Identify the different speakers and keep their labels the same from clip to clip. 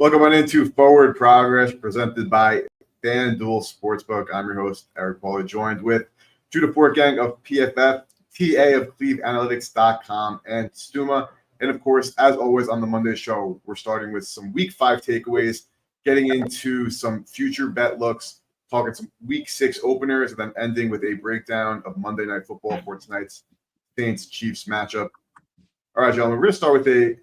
Speaker 1: Welcome on into Forward Progress, presented by Fanduel Sportsbook. I'm your host, Eric Pauly, joined with Judah Fortgang of PFF, TA of CleveAnalytics.com, and Stuma. And of course, as always on the Monday show, we're starting with some Week 5 takeaways, getting into some future bet looks, talking some Week 6 openers, and then ending with a breakdown of Monday Night Football for tonight's Saints-Chiefs matchup. All right, gentlemen, we're going to start with a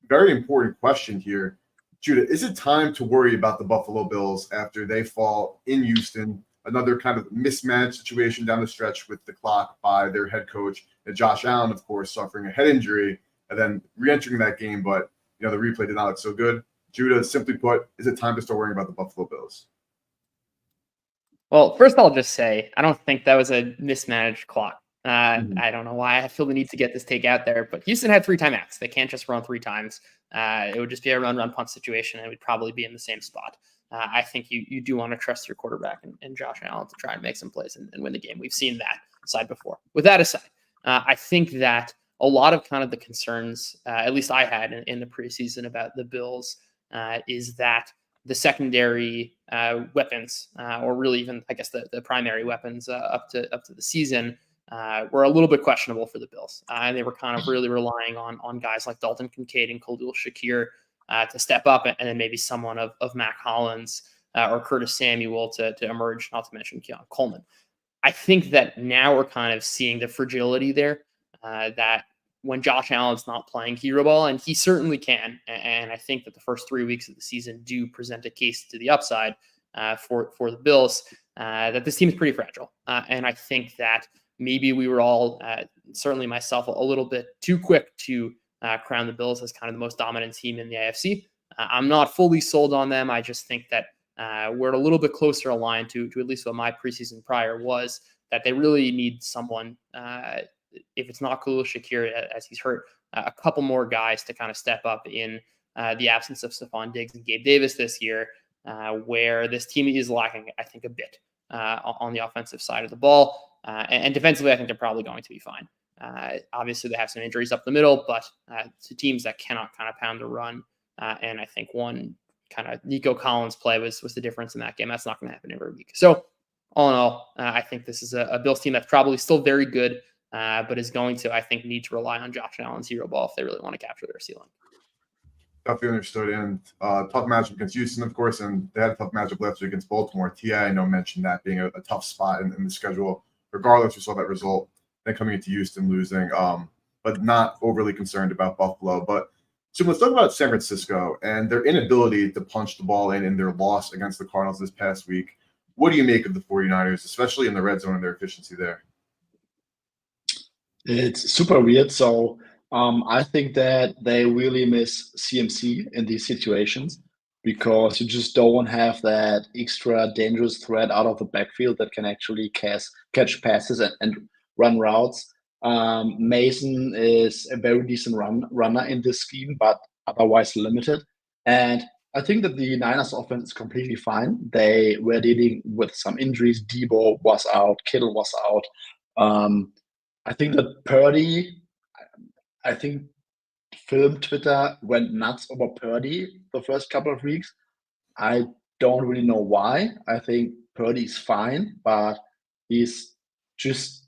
Speaker 1: very important question here. Judah, is it time to worry about the Buffalo Bills after they fall in Houston? Another kind of mismanaged situation down the stretch with the clock by their head coach, and Josh Allen, of course, suffering a head injury and then re-entering that game, but the replay did not look so good. Judah, simply put, is it time to start worrying about the Buffalo Bills?
Speaker 2: Well, first I'll just say I don't think that was a mismanaged clock. I don't know why I feel the need to get this take out there, but Houston had 3 timeouts. They can't just run 3 times. It would just be a run punt situation, and it would probably be in the same spot. I think you do want to trust your quarterback and Josh Allen to try and make some plays and win the game. We've seen that side before. With that aside, I think that a lot of kind of the concerns, at least I had in the preseason about the Bills, is that the secondary weapons, or really even I guess the primary weapons up to the season, were a little bit questionable for the Bills. And they were kind of really relying on guys like Dalton Kincaid and Khalil Shakir to step up, and then maybe someone of Mac Hollins or Curtis Samuel to emerge, not to mention Keon Coleman. I think that now we're kind of seeing the fragility there, that when Josh Allen's not playing hero ball, and he certainly can, and I think that the first 3 weeks of the season do present a case to the upside for the Bills, that this team is pretty fragile. And I think that maybe we were all, certainly myself, a little bit too quick to crown the Bills as kind of the most dominant team in the AFC. I'm not fully sold on them. I just think that we're a little bit closer aligned to at least what my preseason prior was, that they really need someone, if it's not Khalil Shakir as he's hurt, a couple more guys to kind of step up in the absence of Stephon Diggs and Gabe Davis this year, where this team is lacking, I think, a bit on the offensive side of the ball. And defensively, I think they're probably going to be fine. Obviously, they have some injuries up the middle, but to teams that cannot kind of pound the run, and I think one kind of Nico Collins play was the difference in that game. That's not going to happen every week. So all in all, I think this is a Bills team that's probably still very good, but is going to, I think, need to rely on Josh Allen's hero ball if they really want to capture their ceiling.
Speaker 1: Definitely understood. And tough matchup against Houston, of course, and they had a tough matchup last week against Baltimore. T.I. I know mentioned that being a tough spot in the schedule. Regardless, we saw that result. Then coming into Houston, losing, but not overly concerned about Buffalo. But so let's talk about San Francisco and their inability to punch the ball in their loss against the Cardinals this past week. What do you make of the 49ers, especially in the red zone and their efficiency there?
Speaker 3: It's super weird. So I think that they really miss CMC in these situations, because you just don't have that extra dangerous threat out of the backfield that can actually catch passes and run routes. Mason is a very decent runner in this scheme, but otherwise limited. And I think that the Niners offense is completely fine. They were dealing with some injuries. Debo was out. Kittle was out. I think that Purdy, I think film Twitter went nuts over Purdy the first couple of weeks. I don't really know why. I think Purdy's fine, but he's just,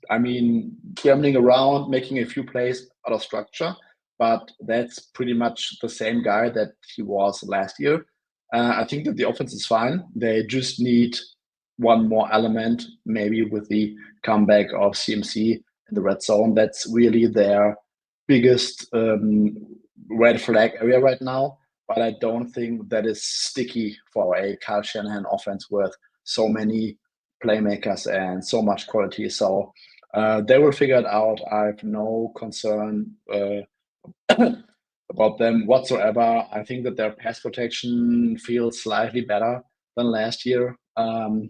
Speaker 3: gambling around, making a few plays out of structure. But that's pretty much the same guy that he was last year. I think that the offense is fine. They just need one more element, maybe with the comeback of CMC in the red zone. That's really their biggest red flag area right now. But I don't think that is sticky for a Kyle Shanahan offense with so many playmakers and so much quality. So they will figure it out. I have no concern about them whatsoever. I think that their pass protection feels slightly better than last year.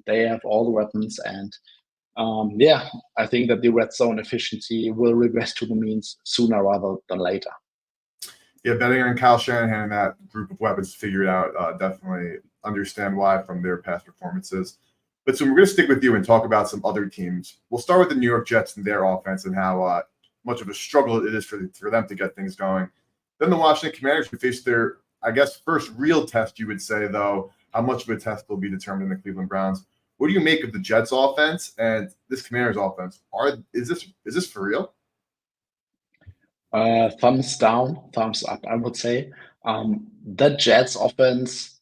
Speaker 3: They have all the weapons, and I think that the red zone efficiency will regress to the means sooner rather than later.
Speaker 1: Yeah, betting on Kyle Shanahan and that group of weapons to figure it out, definitely understand why from their past performances. But so we're going to stick with you and talk about some other teams. We'll start with the New York Jets and their offense and how much of a struggle it is for them to get things going. Then the Washington Commanders, who faced their I guess, first real test, you would say, though, how much of a test will be determined in the Cleveland Browns. What do you make of the Jets offense and this Commanders offense? Is this for real?
Speaker 3: Thumbs down, thumbs up, I would say. The Jets offense,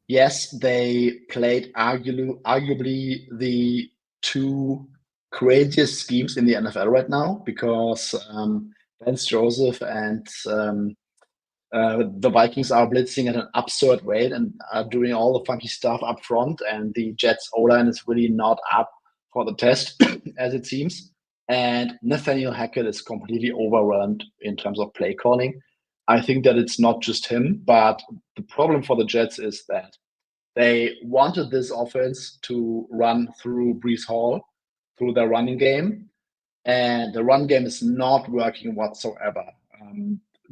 Speaker 3: yes, they played arguably the two craziest schemes in the NFL right now, because Vance Joseph and the Vikings are blitzing at an absurd rate and are doing all the funky stuff up front, and the Jets O-line is really not up for the test, as it seems. And Nathaniel Hackett is completely overwhelmed in terms of play calling. I think that it's not just him, but the problem for the Jets is that they wanted this offense to run through Breece Hall, through their running game, and the run game is not working whatsoever.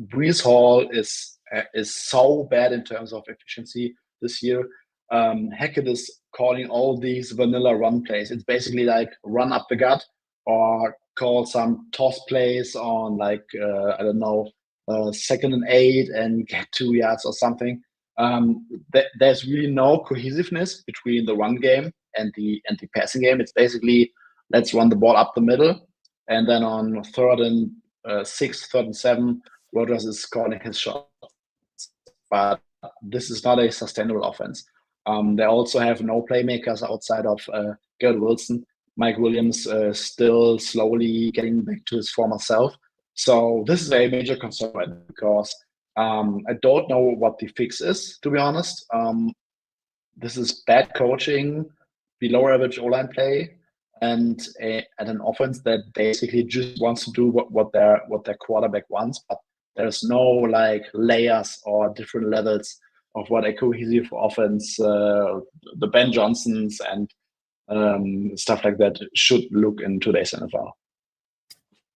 Speaker 3: Breece Hall is so bad in terms of efficiency this year. Hackett is calling all these vanilla run plays. It's basically like run up the gut or call some toss plays on like, I don't know, 2nd and 8 and get 2 yards or something. There's really no cohesiveness between the run game and the passing game. It's basically, let's run the ball up the middle, and then on 3rd and 6, 3rd and 7, Rodgers is calling his shots. But this is not a sustainable offense. They also have no playmakers outside of Garrett Wilson. Mike Williams still slowly getting back to his former self. So this is a major concern because I don't know what the fix is, to be honest. This is bad coaching, below average O-line play, and an offense that basically just wants to do what their quarterback wants, but there's no like layers or different levels of what a cohesive offense, the Ben Johnsons and stuff like that should look in today's NFL.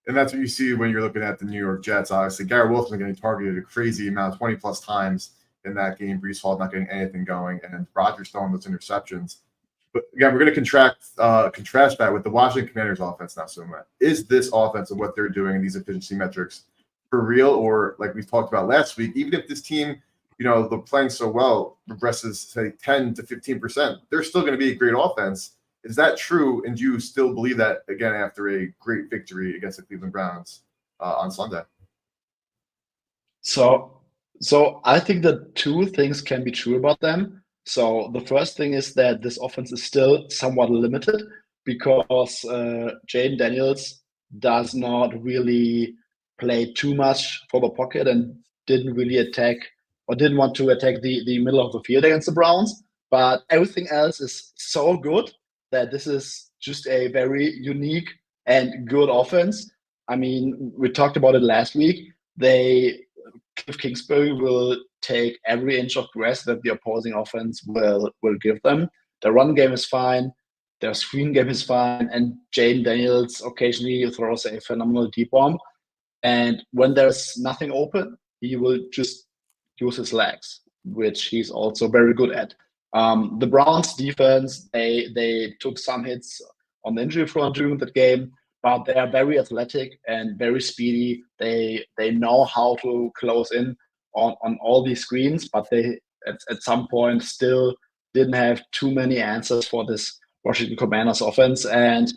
Speaker 1: And that's what you see when you're looking at the New York Jets. Obviously, Garrett Wilson getting targeted a crazy amount, 20-plus times in that game. Breece Hall not getting anything going, and Rodgers throwing those interceptions. But again, we're going to contrast that with the Washington Commanders offense now, Suma. Is this offense and what they're doing in these efficiency metrics for real? Or like we talked about last week, even if this team, they're playing so well, regresses, say, 10 to 15%, they're still going to be a great offense. Is that true? And do you still believe that, again, after a great victory against the Cleveland Browns on Sunday?
Speaker 3: So I think that two things can be true about them. So the first thing is that this offense is still somewhat limited because Jaden Daniels does not really play too much for the pocket and didn't really attack or didn't want to attack the middle of the field against the Browns. But everything else is so good that this is just a very unique and good offense. I mean, we talked about it last week. Cliff Kingsbury will take every inch of grass that the opposing offense will give them. The run game is fine. Their screen game is fine. And Jaden Daniels occasionally throws a phenomenal deep bomb. And when there's nothing open, he will just use his legs, which he's also very good at. The Browns defense, they took some hits on the injury front during the game, but they are very athletic and very speedy. They know how to close in on all these screens, but they at some point still didn't have too many answers for this Washington Commanders offense. And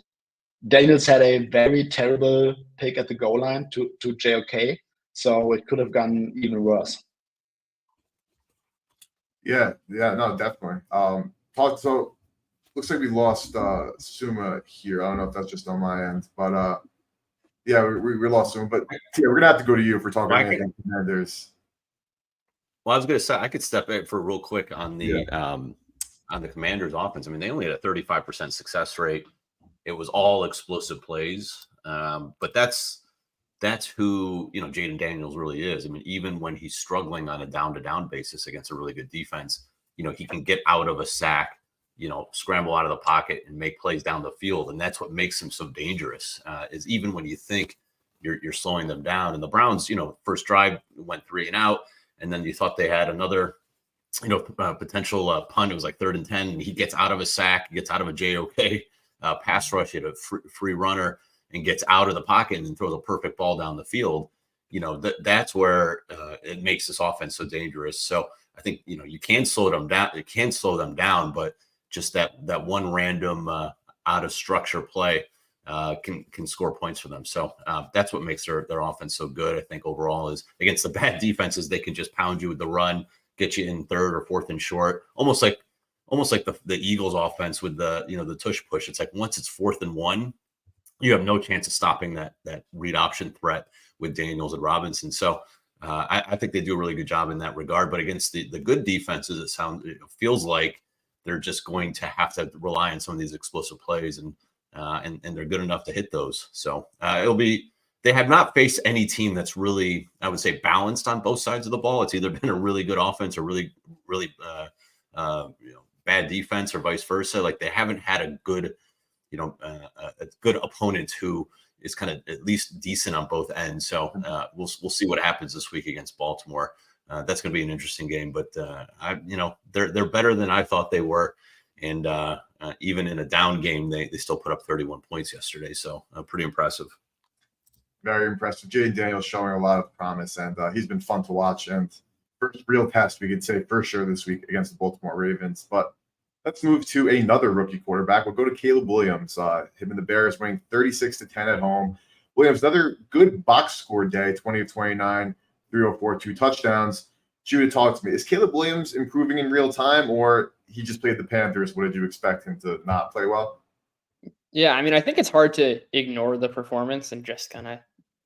Speaker 3: Daniels had a very terrible pick at the goal line to JOK, so it could have gone even worse.
Speaker 1: Yeah, no, definitely. So looks like we lost Suma here. I don't know if that's just on my end, but yeah, we lost Suma. But yeah, we're gonna have to go to you if we're talking anything Commanders.
Speaker 4: Well, I was gonna say I could step in for real quick on the Commanders offense. I mean, they only had a 35% success rate. It was all explosive plays, but that's who Jaden Daniels really is. I mean, even when he's struggling on a down-to-down basis against a really good defense, he can get out of a sack, scramble out of the pocket and make plays down the field, and that's what makes him so dangerous. Is even when you think you're slowing them down. And the Browns, first drive went 3 and out, and then you thought they had another, potential punt. It was like 3rd and 10, and he gets out of a sack, gets out of a JOK pass rush, hit a free runner, and gets out of the pocket and throws a perfect ball down the field. that's where it makes this offense so dangerous. So I think, you can slow them down. It can slow them down, but just that one random out of structure play can score points for them. So that's what makes their offense so good. I think overall is against the bad defenses, they can just pound you with the run, get you in third or fourth and short, almost like the Eagles offense with the tush push. It's like once it's 4th and 1, you have no chance of stopping that read option threat with Daniels and Robinson. So I think they do a really good job in that regard. But against the good defenses, it feels like they're just going to have to rely on some of these explosive plays, and they're good enough to hit those. So they have not faced any team that's really, I would say, balanced on both sides of the ball. It's either been a really good offense or really bad defense, or vice versa. Like they haven't had a good opponent who is kind of at least decent on both ends. So we'll see what happens this week against Baltimore. That's going to be an interesting game, but they're better than I thought they were. And even in a down game, they still put up 31 points yesterday. So pretty impressive.
Speaker 1: Very impressive. Jay Daniels showing a lot of promise, and he's been fun to watch. And first real test, we could say, for sure this week against the Baltimore Ravens. But let's move to another rookie quarterback. We'll go to Caleb Williams. Him and the Bears winning 36-10 at home. Williams, another good box score day, 20 of 29, 304, 2 touchdowns. Judah, talk to me. Is Caleb Williams improving in real time, or he just played the Panthers? What did you expect him to not play well?
Speaker 2: Yeah, I mean, I think it's hard to ignore the performance and just kind of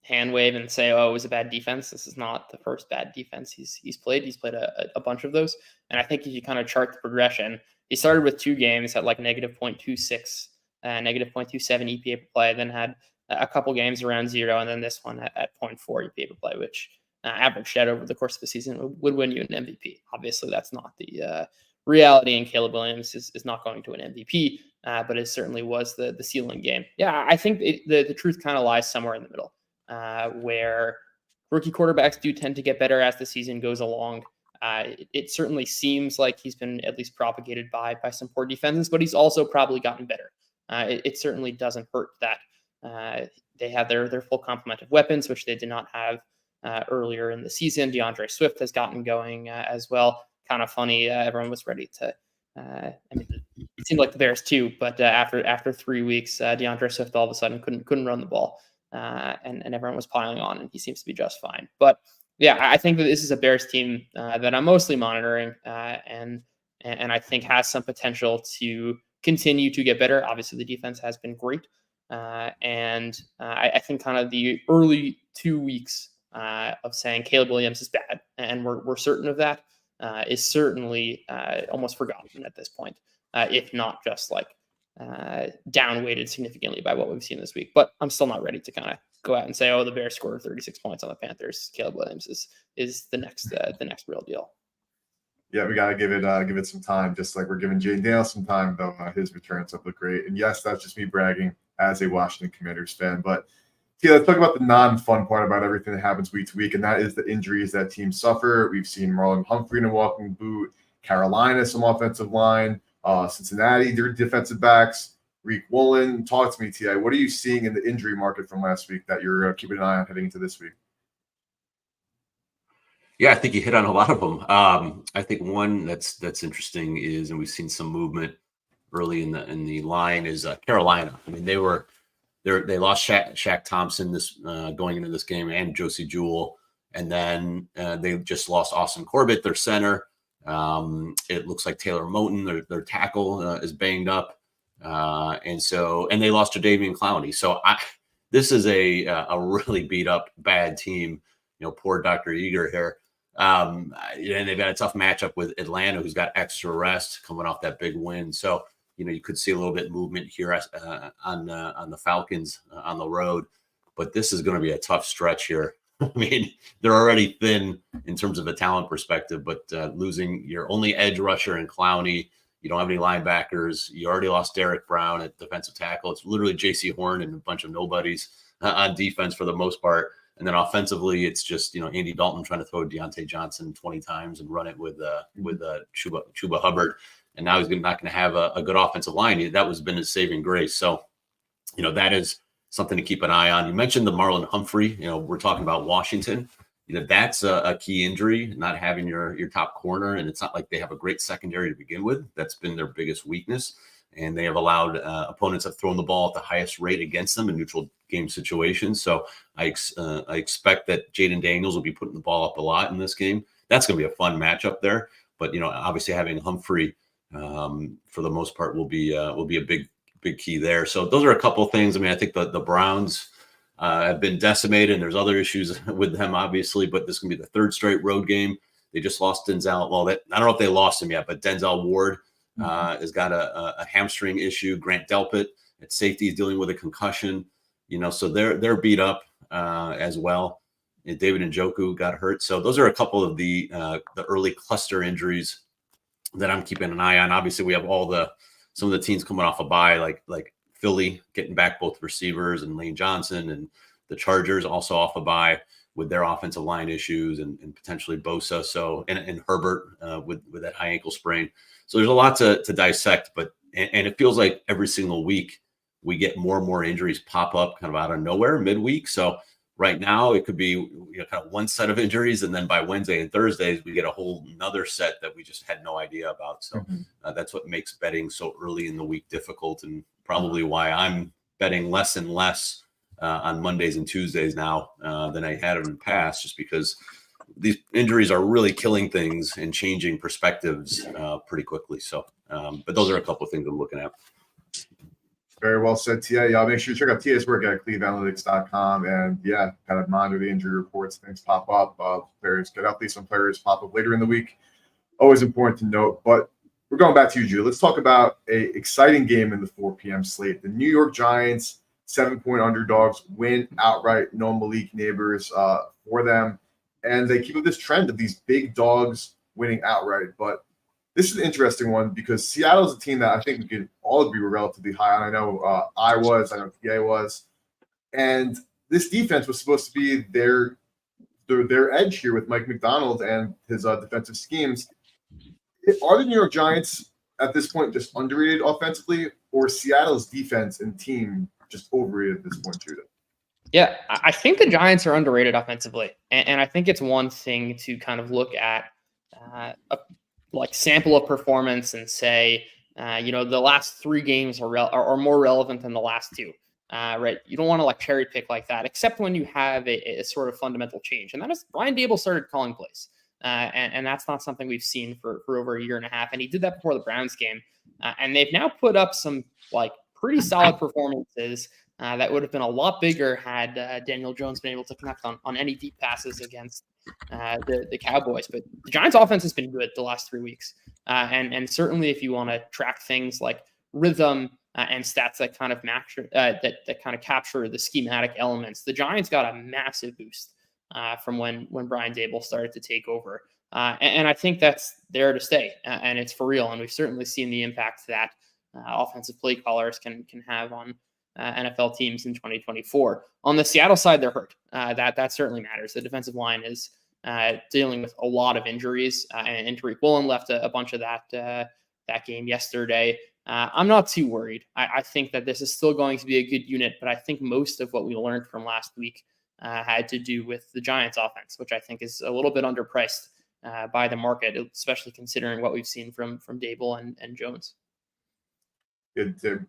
Speaker 2: hand wave and say, oh, it was a bad defense. This is not the first bad defense he's played. He's played a bunch of those. And I think if you kind of chart the progression, he started with 2 games at like negative 0.26, negative 0.27 EPA per play, then had a couple games around 0, and then this one at 0.4 EPA per play, which averaged out over the course of the season would win you an MVP. Obviously, that's not the reality, and Caleb Williams is not going to an MVP, but it certainly was the ceiling game. Yeah, I think the truth kind of lies somewhere in the middle, where rookie quarterbacks do tend to get better as the season goes along. It certainly seems like he's been at least propagated by some poor defenses, but he's also probably gotten better. It certainly doesn't hurt that they have their full complement of weapons, which they did not have earlier in the season. DeAndre Swift has gotten going as well. Kind of funny. Everyone was ready to. It seemed like the Bears too, but after 3 weeks, DeAndre Swift all of a sudden couldn't run the ball, and everyone was piling on, and he seems to be just fine. But yeah, I think that this is a Bears team that I'm mostly monitoring, and I think has some potential to continue to get better. Obviously, the defense has been great, and I think kind of the early 2 weeks of saying Caleb Williams is bad, and we're certain of that, is certainly almost forgotten at this point, if not just like downweighted significantly by what we've seen this week. But I'm still not ready to kind of go out and say, oh, the Bears scored 36 points on the Panthers. Caleb Williams is the next real deal.
Speaker 1: Yeah, we got to give it some time, just like we're giving Jay Daniels some time, though. His returns have looked great. And yes, that's just me bragging as a Washington Commanders fan. But yeah, let's talk about the non-fun part about everything that happens week to week, and that is the injuries that teams suffer. We've seen Marlon Humphrey in a walking boot, Carolina, some offensive line, Cincinnati, their defensive backs, Reek Woolen. Talk to me, T.I. What are you seeing in the injury market from last week that you're keeping an eye on heading into this week?
Speaker 4: Yeah, I think you hit on a lot of them. I think one that's interesting is, and we've seen some movement early in the line, is Carolina. I mean, they lost Shaq Thompson going into this game, and Josie Jewell, and then they just lost Austin Corbett, their center. It looks like Taylor Moton, their tackle, is banged up, and they lost Jadeveon Clowney. So this is a really beat up, bad team. Poor Dr. Eager here. And they've got a tough matchup with Atlanta, who's got extra rest coming off that big win. So, you could see a little bit of movement here on the Falcons on the road, but this is going to be a tough stretch here. I mean, they're already thin in terms of a talent perspective, but losing your only edge rusher in Clowney, you don't have any linebackers. You already lost Derek Brown at defensive tackle. It's literally J.C. Horn and a bunch of nobodies on defense for the most part. And then offensively, it's just, Andy Dalton trying to throw Deontay Johnson 20 times and run it with Chuba Hubbard. And now he's not going to have a good offensive line. That was been his saving grace. So, that is something to keep an eye on. You mentioned the Marlon Humphrey. We're talking about Washington. That's a key injury, not having your top corner, and it's not like they have a great secondary to begin with. That's been their biggest weakness, and they have allowed opponents have thrown the ball at the highest rate against them in neutral game situations. So I expect that Jaden Daniels will be putting the ball up a lot in this game. That's going to be a fun matchup there. But obviously having Humphrey for the most part will be a big key there. So those are a couple of things. I mean, I think the Browns have been decimated, and there's other issues with them, obviously, but this is going to be the third straight road game. They just lost Denzel. Well, I don't know if they lost him yet, but Denzel Ward has got a hamstring issue. Grant Delpit at safety is dealing with a concussion, so they're beat up as well. And David Njoku got hurt. So those are a couple of the early cluster injuries that I'm keeping an eye on. Obviously, we have some of the teams coming off a bye, like Philly getting back both receivers and Lane Johnson, and the Chargers also off a bye with their offensive line issues and potentially Bosa. So and Herbert with that high ankle sprain. So there's a lot to dissect, and it feels like every single week we get more and more injuries pop up kind of out of nowhere midweek. So right now it could be kind of one set of injuries, and then by Wednesday and Thursdays we get a whole another set that we just had no idea about. So that's what makes betting so early in the week difficult, and probably why I'm betting less and less on Mondays and Tuesdays now than I had in the past, just because these injuries are really killing things and changing perspectives pretty quickly. So, but those are a couple of things I'm looking at.
Speaker 1: Very well said, Tia. Y'all make sure to check out Tia's work at cleveanalytics.com, and kind of monitor the injury reports. Things pop up. Players get out. Some players pop up later in the week. Always important to note. But we're going back to you, Drew. Let's talk about an exciting game in the 4 p.m. slate. The New York Giants, 7-point underdogs, win outright. No Malik Neighbors for them, and they keep up this trend of these big dogs winning outright. But this is an interesting one because Seattle's a team that I think we can all agree were relatively high on. I know I know TA was. And this defense was supposed to be their edge here with Mike McDonald and his defensive schemes. Are the New York Giants at this point just underrated offensively, or Seattle's defense and team just overrated at this point, Judah?
Speaker 2: Yeah, I think the Giants are underrated offensively. And I think it's one thing to kind of look at sample of performance and say, the last 3 games are more relevant than the last 2, right? You don't want to cherry pick like that, except when you have a sort of fundamental change. And that is Brian Dable started calling plays. And that's not something we've seen for over a year and a half. And he did that before the Browns game. And they've now put up some pretty solid performances that would have been a lot bigger had Daniel Jones been able to connect on any deep passes against the Cowboys. But the Giants offense has been good the last 3 weeks. And certainly if you want to track things like rhythm and stats that kind of match that kind of capture the schematic elements, the Giants got a massive boost from when Brian Dable started to take over. And I think that's there to stay, and it's for real. And we've certainly seen the impact that offensive play callers can have on NFL teams in 2024. On the Seattle side, they're hurt. That certainly matters. The defensive line is dealing with a lot of injuries, and Tariq Woolen left a bunch of that game yesterday. I'm not too worried. I think that this is still going to be a good unit, but I think most of what we learned from last week had to do with the Giants offense, which I think is a little bit underpriced by the market, especially considering what we've seen from Dable and Jones.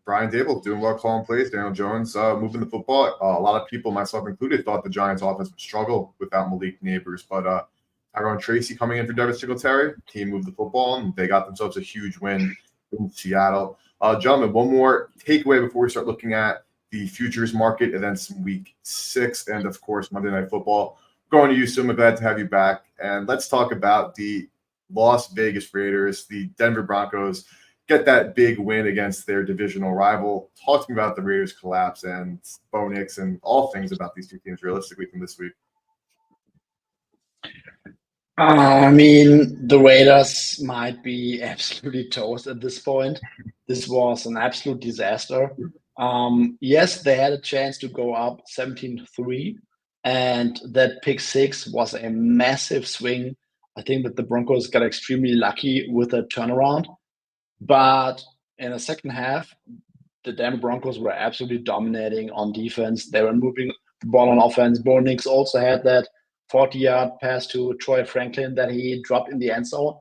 Speaker 1: Brian Dable doing well calling plays. Daniel Jones moving the football. A lot of people, myself included, thought the Giants offense would struggle without Malik Neighbors, but Tyrone Tracy coming in for Devin Singletary, team moved the football, and they got themselves a huge win in Seattle. Gentlemen, one more takeaway before we start looking at the futures market events in week 6 and, of course, Monday Night Football. Going to you, Suma. Glad to have you back. And let's talk about the Las Vegas Raiders, the Denver Broncos. Get that big win against their divisional rival. Talk to me about the Raiders' collapse and Bo Nix and all things about these two teams realistically from this week.
Speaker 3: The Raiders might be absolutely toast at this point. This was an absolute disaster. Yes, they had a chance to go up 17-3, and that pick 6 was a massive swing. I think that the Broncos got extremely lucky with a turnaround. But in the second half, the Denver Broncos were absolutely dominating on defense. They were moving the ball on offense. Bo Nix also had that 40-yard pass to Troy Franklin that he dropped in the end zone.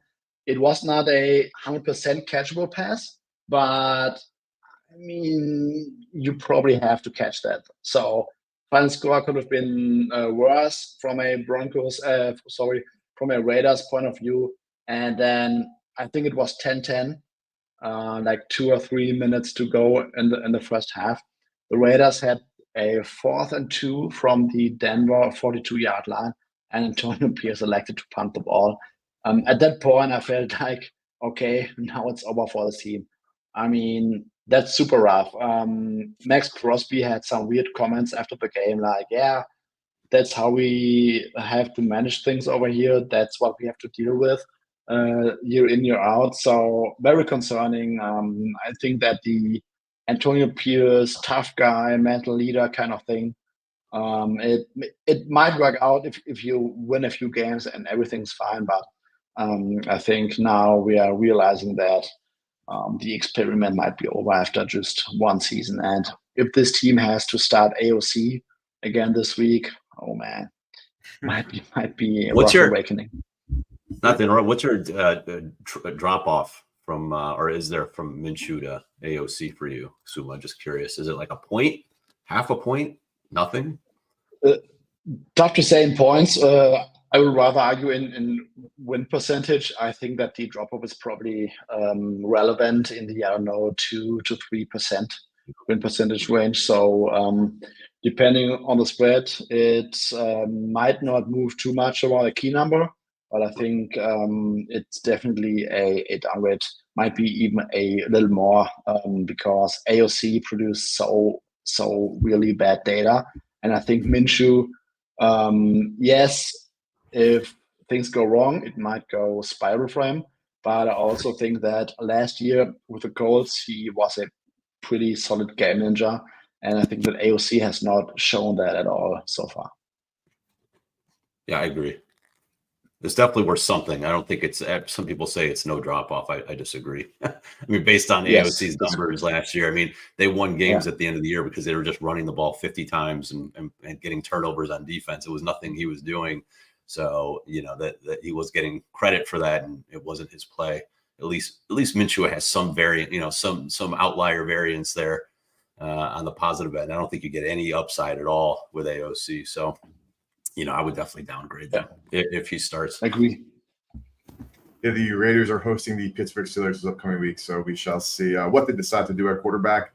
Speaker 3: It was not a 100% catchable pass, but I mean, you probably have to catch that. So final score could have been worse from a from a Raiders point of view. And then I think it was 10-10, like 2 or 3 minutes to go in the first half. The Raiders had a 4th and 2 from the Denver 42-yard line, and Antonio Pierce elected to punt the ball. At that point, I felt like, okay, now it's over for the team. I mean, that's super rough. Max Crosby had some weird comments after the game, like, yeah, that's how we have to manage things over here. That's what we have to deal with year in, year out. So very concerning. I think that the Antonio Pierce, tough guy, mental leader kind of thing, it might work out if you win a few games and everything's fine. But I think now we are realizing that the experiment might be over after just one season. And if this team has to start AOC again this week, oh man, might be a rough awakening.
Speaker 4: Not to interrupt. What's your drop off from, or is there from Minshew to AOC for you, Suma? I'm just curious. Is it like a point, half a point, nothing?
Speaker 3: Tough to say in points. I would rather argue in win percentage. I think that the drop off is probably relevant in the 2 to 3% win percentage range. So depending on the spread, it might not move too much around a key number, but I think it's definitely a downgrade. Might be even a little more because AOC produced so really bad data, and I think Minshew, yes, if things go wrong, it might go spiral for him. But I also think that last year with the Colts, he was a pretty solid game manager. And I think that AOC has not shown that at all so far.
Speaker 4: Yeah, I agree. It's definitely worth something. I don't think it's, some people say it's no drop off. I disagree. I mean, based on AOC's numbers last year, I mean, they won games at the end of the year because they were just running the ball 50 times and getting turnovers on defense. It was nothing he was doing. So, that he was getting credit for that, and it wasn't his play. At least Minshew has some variant, some outlier variance there on the positive end. I don't think you get any upside at all with AOC. So, I would definitely downgrade them if he starts.
Speaker 3: I agree.
Speaker 1: Yeah, the Raiders are hosting the Pittsburgh Steelers this upcoming week, so we shall see what they decide to do at quarterback.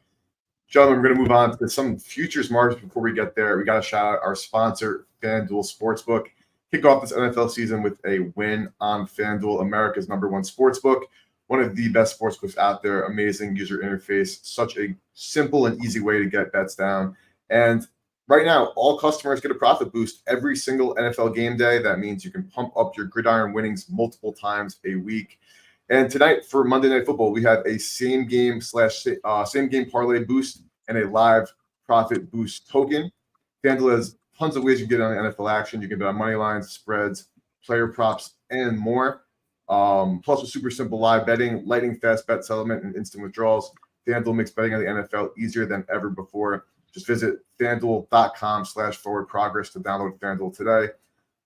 Speaker 1: Gentlemen, we're going to move on to some futures markets. Before we get there, we got to shout out our sponsor, Fanduel Sportsbook. Kick off this NFL season with a win on Fanduel, America's #1 sportsbook. One of the best sportsbooks out there. Amazing user interface. Such a simple and easy way to get bets down. And right now, all customers get a profit boost every single NFL game day. That means you can pump up your gridiron winnings multiple times a week. And tonight for Monday Night Football, we have a same game parlay boost and a live profit boost token. FanDuel has tons of ways you can get on NFL action. You can bet on money lines, spreads, player props, and more. Plus, with super simple live betting, lightning fast bet settlement, and instant withdrawals, FanDuel makes betting on the NFL easier than ever before. Just visit FanDuel.com/forwardprogress to download FanDuel today.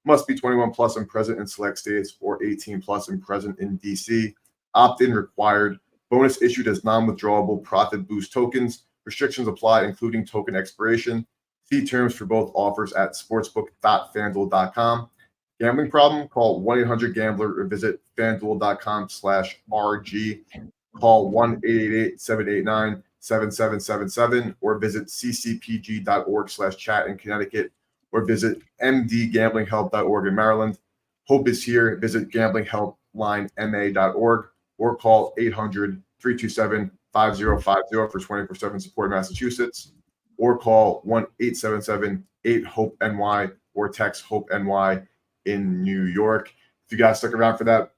Speaker 1: Must be 21 plus and present in select states or 18 plus and present in DC. Opt-in required. Bonus issued as non-withdrawable profit boost tokens. Restrictions apply, including token expiration. See terms for both offers at sportsbook.fanduel.com. Gambling problem? Call 1-800-GAMBLER or visit fanduel.com/RG. Call 1-888-789-7777 or visit ccpg.org/chat in Connecticut or visit mdgamblinghelp.org in Maryland. Hope is here. Visit gamblinghelplinema.org or call 800-327-5050 for 24/7 support in Massachusetts, or call 1-877-8-HOPE-NY or text HOPE-NY in New York. If you guys stuck around for that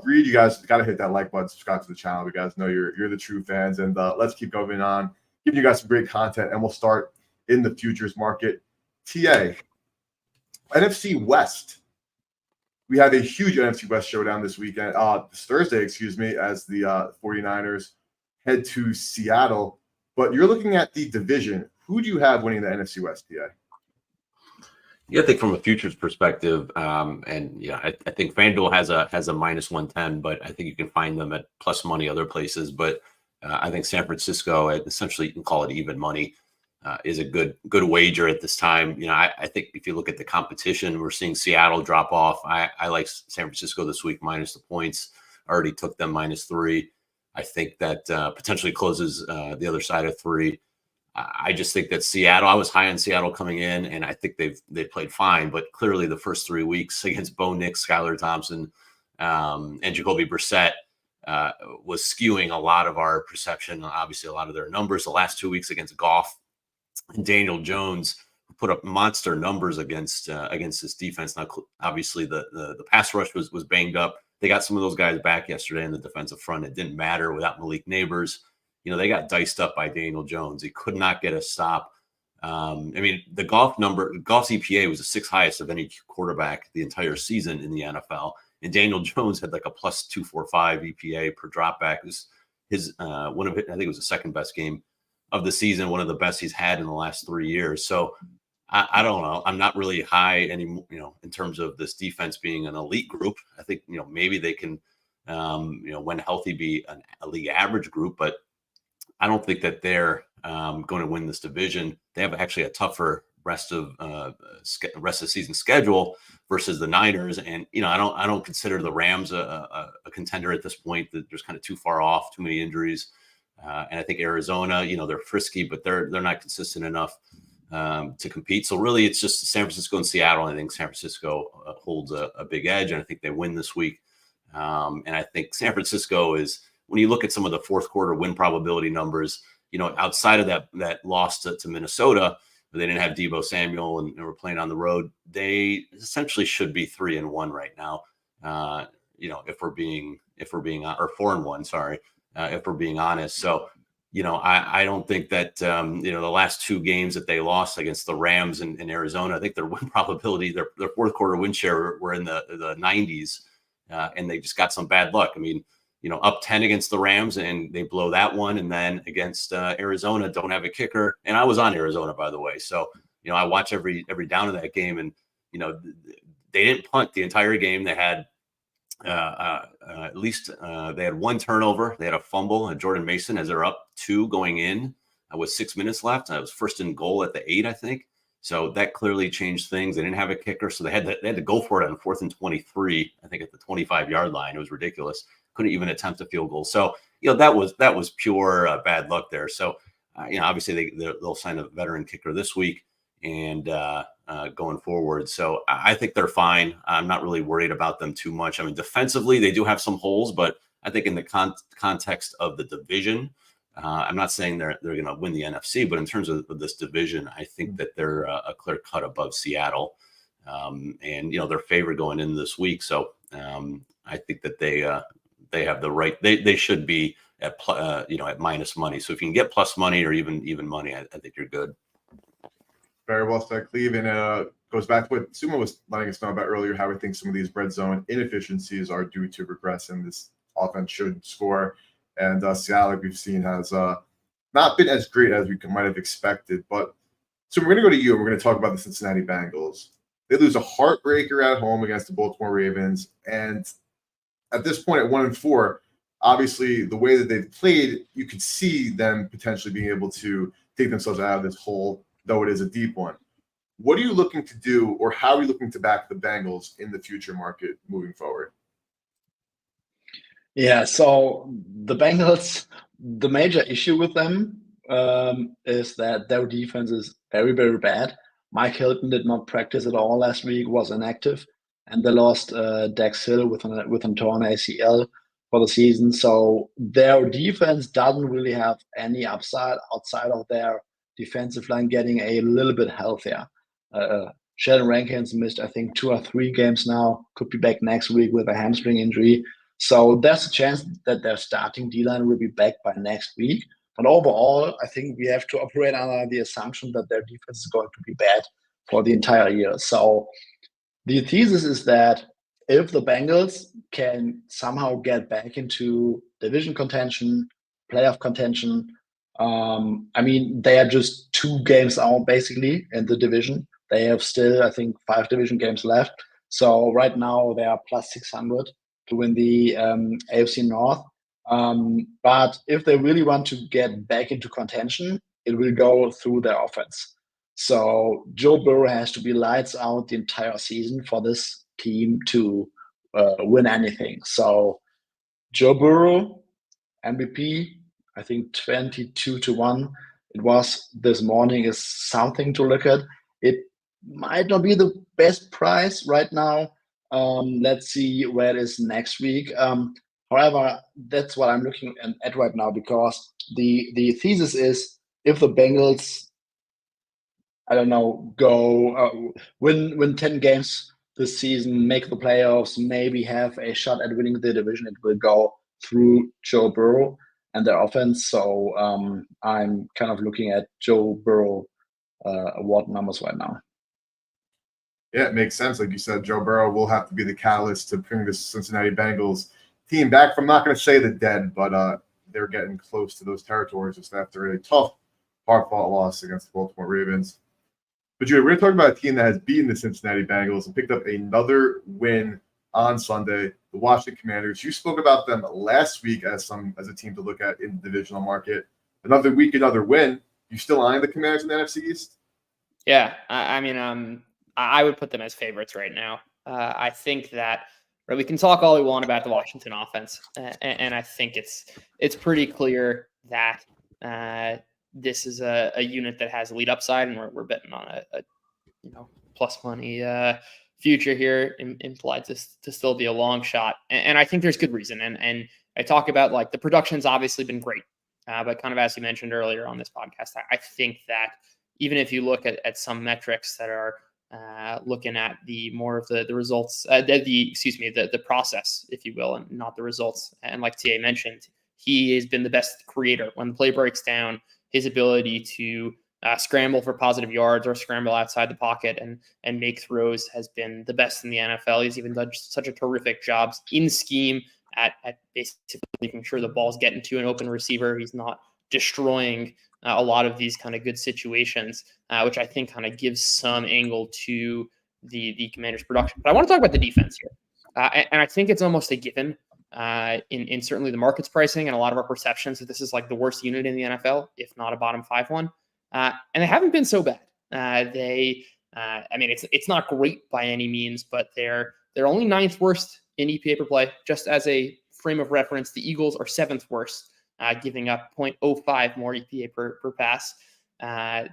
Speaker 1: read, you guys got to hit that like button, subscribe to the channel. You guys know you're the true fans, and let's keep going on, giving you guys some great content, and we'll start in the futures market. TA, NFC West. We have a huge NFC West showdown this weekend, this Thursday, as the 49ers head to Seattle. But you're looking at the division. Who do you have winning the NFC West, TA?
Speaker 4: Yeah, I think from a futures perspective, and yeah, I think Fanduel has a minus 110, but I think you can find them at plus money other places. But I think San Francisco, essentially you can call it even money, is a good wager at this time. You know, I think if you look at the competition, we're seeing Seattle drop off. I like San Francisco this week minus the points. I already took them -3. I think that potentially closes the other side of 3. I just think that Seattle, I was high on Seattle coming in, and I think they've played fine, but clearly the first 3 weeks against Bo Nix, Skylar Thompson, and Jacoby Brissett was skewing a lot of our perception, obviously a lot of their numbers. The last 2 weeks against Goff and Daniel Jones put up monster numbers against this defense. Now, obviously the pass rush was banged up. They got some of those guys back yesterday in the defensive front. It didn't matter without Malik Neighbors. You know, they got diced up by Daniel Jones. He could not get a stop. I mean, the Goff's EPA was the 6th highest of any quarterback the entire season in the NFL. And Daniel Jones had like a +245 EPA per dropback. It was his one of it, I think it was the second best game of the season, one of the best he's had in the last 3 years. So I don't know. I'm not really high anymore, you know, in terms of this defense being an elite group. I think, you know, maybe they can, you know, when healthy, be a league average group, but I don't think that they're going to win this division. They have actually a tougher rest of the season schedule versus the Niners, and you know I don't consider the Rams a contender at this point. That there's kind of too far off, too many injuries, and I think Arizona, you know, they're frisky, but they're not consistent enough to compete. So really, it's just San Francisco and Seattle. And I think San Francisco holds a big edge, and I think they win this week. And I think San Francisco is. When you look at some of the fourth quarter win probability numbers, you know, outside of that loss to Minnesota, where they didn't have Deebo Samuel and were playing on the road, they essentially should be 3-1 right now. You know, if we're being or 4-1, sorry, if we're being honest. So, you know, I don't think that you know, the last 2 games that they lost against the Rams and Arizona, I think their win probability, their fourth quarter win share were in the 90s, and they just got some bad luck. I mean, you know, up 10 against the Rams and they blow that one. And then against Arizona, don't have a kicker. And I was on Arizona, by the way. So, you know, I watch every down of that game, and, you know, they didn't punt the entire game. They had at least they had 1 turnover. They had a fumble, and Jordan Mason, as they're up 2 going in with 6 minutes left. I was first and goal at the 8, I think. So that clearly changed things. They didn't have a kicker, so they had to go for it on 4th and 23, I think at the 25-yard line. It was ridiculous. Couldn't even attempt a field goal. So, you know, that was pure bad luck there. So, you know, obviously they'll sign a veteran kicker this week and going forward. So I think they're fine. I'm not really worried about them too much. I mean, defensively, they do have some holes, but I think in the context of the division, I'm not saying they're going to win the NFC, but in terms of this division, I think that they're a clear cut above Seattle. And, you know, they're favored going into this week. So I think that they have the right. They should be at you know, at minus money. So if you can get plus money or even money, I think you're good.
Speaker 1: Very well said, Cleve. And goes back to what Suma was letting us know about earlier, how we think some of these red zone inefficiencies are due to regress, and this offense should score. And Seattle, like we've seen, has not been as great as we might have expected. But so we're going to go to you, and we're going to talk about the Cincinnati Bengals. They lose a heartbreaker at home against the Baltimore Ravens, and at this point at 1-4, obviously the way that they've played, you could see them potentially being able to take themselves out of this hole, though it is a deep one. What are you looking to do, or how are you looking to back the Bengals in the future market moving forward?
Speaker 3: Yeah, so the Bengals, the major issue with them is that their defense is very, very bad. Mike Hilton did not practice at all last week, was inactive, and they lost Dax Hill with an torn ACL for the season. So their defense doesn't really have any upside outside of their defensive line getting a little bit healthier. Sheldon Rankins missed, I think, 2 or 3 games now, could be back next week with a hamstring injury. So there's a chance that their starting D-line will be back by next week. But overall, I think we have to operate under the assumption that their defense is going to be bad for the entire year. So the thesis is that if the Bengals can somehow get back into division contention, playoff contention, I mean, they are just 2 games out basically in the division. They have still, I think, 5 division games left. So right now they are plus 600 to win the AFC North. But if they really want to get back into contention, it will go through their offense. So Joe Burrow has to be lights out the entire season for this team to win anything. So Joe Burrow, MVP, I think 22-1. It was this morning, is something to look at. It might not be the best price right now. Let's see where it is next week. However, that's what I'm looking at right now, because the thesis is, if the Bengals, I don't know, go win 10 games this season, make the playoffs, maybe have a shot at winning the division, it will go through Joe Burrow and their offense. So I'm kind of looking at Joe Burrow award numbers right now.
Speaker 1: Yeah, it makes sense. Like you said, Joe Burrow will have to be the catalyst to bring the Cincinnati Bengals team back from, not going to say the dead, but they're getting close to those territories just after a tough, hard-fought loss against the Baltimore Ravens. But Judah, we're going to talk about a team that has beaten the Cincinnati Bengals and picked up another win on Sunday, the Washington Commanders. You spoke about them last week as a team to look at in the divisional market. Another week, another win. You still eyeing the Commanders in the NFC East?
Speaker 2: Yeah, I mean, I would put them as favorites right now. I think that we can talk all we want about the Washington offense, and I think it's pretty clear that this is a unit that has lead upside, and we're betting on a plus money future here, implied to still be a long shot. And I think there's good reason. And I talk about, like, the production's obviously been great, but kind of as you mentioned earlier on this podcast, I think that even if you look at some metrics that are looking at the more of the results, the process, if you will, and not the results. And like TA mentioned, he has been the best creator when the play breaks down. His ability to scramble for positive yards or scramble outside the pocket and make throws has been the best in the NFL. He's even done such a terrific job in scheme at basically making sure the ball's getting to an open receiver. He's not destroying a lot of these kind of good situations, which I think kind of gives some angle to the Commanders' production. But I want to talk about the defense here. And I think it's almost a given in certainly the market's pricing and a lot of our perceptions that this is like the worst unit in the NFL, if not a bottom 5 one. And they haven't been so bad. I mean, it's not great by any means, but they're only 9th worst in EPA per play. Just as a frame of reference, the Eagles are 7th worst, giving up 0.05 more EPA per pass.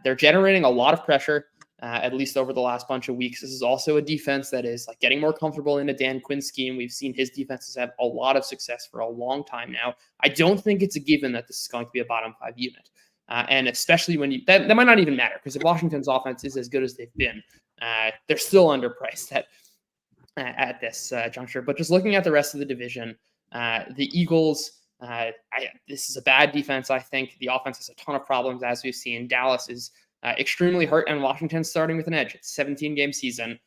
Speaker 2: They're generating a lot of pressure, at least over the last bunch of weeks. This is also a defense that is like getting more comfortable in a Dan Quinn scheme. We've seen his defenses have a lot of success for a long time now. I don't think it's a given that this is going to be a bottom 5 unit. And especially when that might not even matter, because if Washington's offense is as good as they've been, they're still underpriced at this juncture. But just looking at the rest of the division, the Eagles, this is a bad defense. I think the offense has a ton of problems, as we've seen. Dallas is extremely hurt, and Washington's starting with an edge. It's a 17-game season.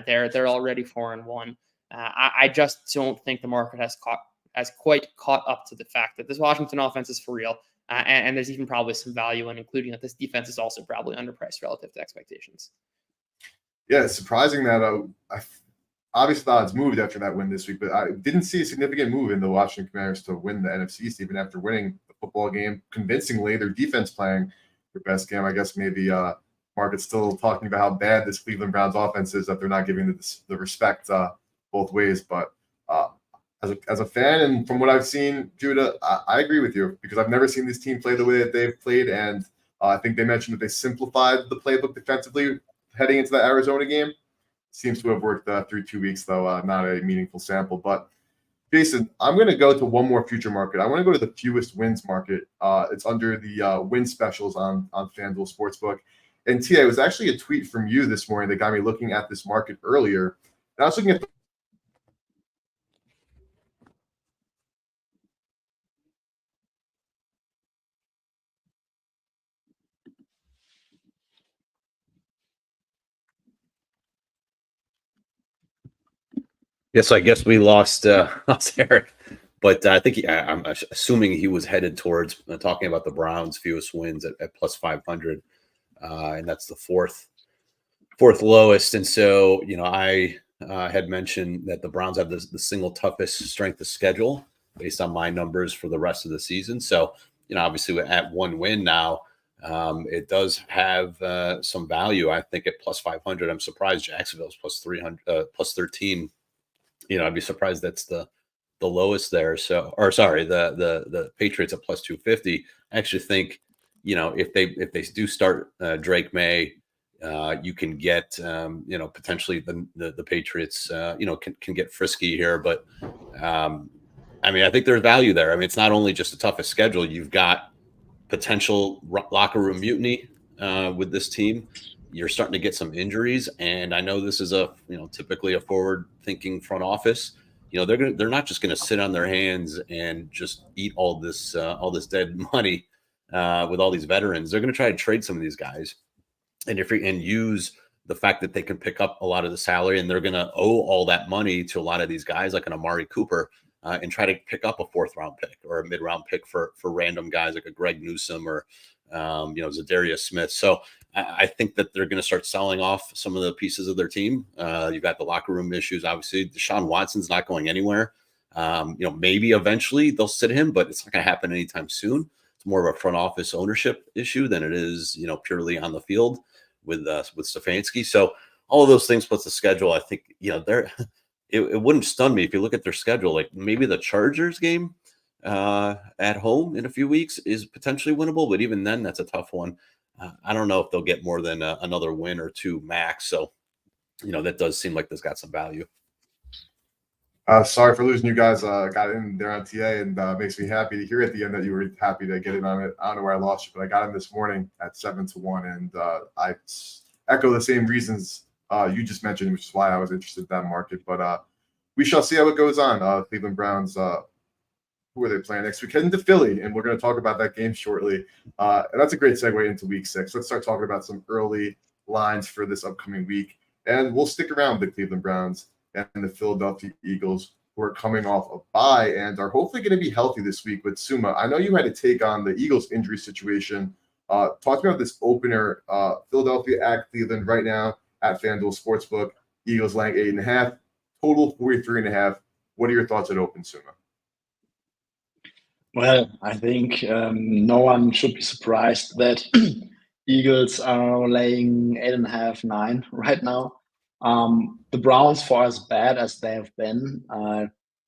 Speaker 2: They're already 4-1. I just don't think the market has quite caught up to the fact that this Washington offense is for real. And there's even probably some value in including that this defense is also probably underpriced relative to expectations.
Speaker 1: Yeah, it's surprising that I obviously thought it's moved after that win this week, but I didn't see a significant move in the Washington Commanders to win the NFC East, even after winning the football game convincingly. Their defense playing their best game. I guess maybe market's still talking about how bad this Cleveland Browns offense is, that they're not giving the respect both ways. But as a fan, and from what I've seen, Judah, I agree with you, because I've never seen this team play the way that they've played. And I think they mentioned that they simplified the playbook defensively heading into the Arizona game. Seems to have worked through 2 weeks, though, not a meaningful sample. But Jason, I'm going to go to one more future market. I want to go to the fewest wins market. It's under the win specials on FanDuel Sportsbook. And Tia, it was actually a tweet from you this morning that got me looking at this market earlier. And I was looking at
Speaker 4: Yes, I guess we lost Eric. But I think I'm assuming he was headed towards talking about the Browns' fewest wins at plus 500, and that's the fourth lowest. And so, I had mentioned that the Browns have the single toughest strength of schedule based on my numbers for the rest of the season. So, obviously at one win now, it does have some value. I think at plus 500. I'm surprised Jacksonville's plus 300, plus 13. I'd be surprised that's the lowest there. So, or sorry, the Patriots at plus 250. I actually think, if they do start Drake May, you can get potentially the Patriots can get frisky here. But I think there's value there. It's not only just the toughest schedule. You've got potential locker room mutiny with this team. You're starting to get some injuries, and I know this is typically a forward-thinking front office. They're not just going to sit on their hands and just eat all this dead money with all these veterans. They're going to try to trade some of these guys, and use the fact that they can pick up a lot of the salary, and they're going to owe all that money to a lot of these guys, like an Amari Cooper, and try to pick up a 4th-round pick or a mid-round pick for random guys like a Greg Newsome or Zadarius Smith. So I think that they're going to start selling off some of the pieces of their team. You've got the locker room issues. Obviously, Deshaun Watson's not going anywhere. Maybe eventually they'll sit him, but it's not going to happen anytime soon. It's more of a front office ownership issue than it is, purely on the field with Stefanski. So all of those things plus the schedule, I think, it wouldn't stun me if you look at their schedule. Like maybe the Chargers game at home in a few weeks is potentially winnable, but even then, that's a tough one. I don't know if they'll get more than another win or two max. So, that does seem like this got some value.
Speaker 1: Sorry for losing you guys. Got in there on TA, and makes me happy to hear at the end that you were happy to get in on it. I don't know where I lost you, but I got in this morning at 7-1, and I echo the same reasons you just mentioned, which is why I was interested in that market. But we shall see how it goes on. Cleveland Browns, who are they playing next week? Heading to Philly, and we're going to talk about that game shortly. And that's a great segue into Week 6. Let's start talking about some early lines for this upcoming week, and we'll stick around with the Cleveland Browns and the Philadelphia Eagles, who are coming off a bye and are hopefully going to be healthy this week with Suma. I know you had a take on the Eagles injury situation. Talk about this opener, Philadelphia at Cleveland right now at Fanduel Sportsbook. Eagles laying 8.5, total 43.5. What are your thoughts at open, Suma?
Speaker 3: Well, I think no one should be surprised that Eagles are laying 8.5, 9 right now. The Browns, for as bad as they have been,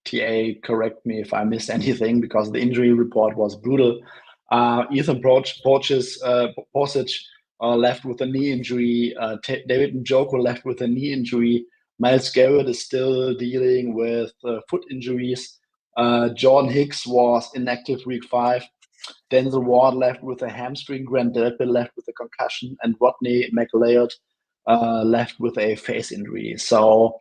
Speaker 3: TA, correct me if I missed anything because the injury report was brutal. Ethan Porcich left with a knee injury. David Njoku left with a knee injury. Myles Garrett is still dealing with foot injuries. Jordan Hicks was inactive week 5. Denzel Ward left with a hamstring. Grant Delpit left with a concussion. And Rodney McLeod left with a face injury. So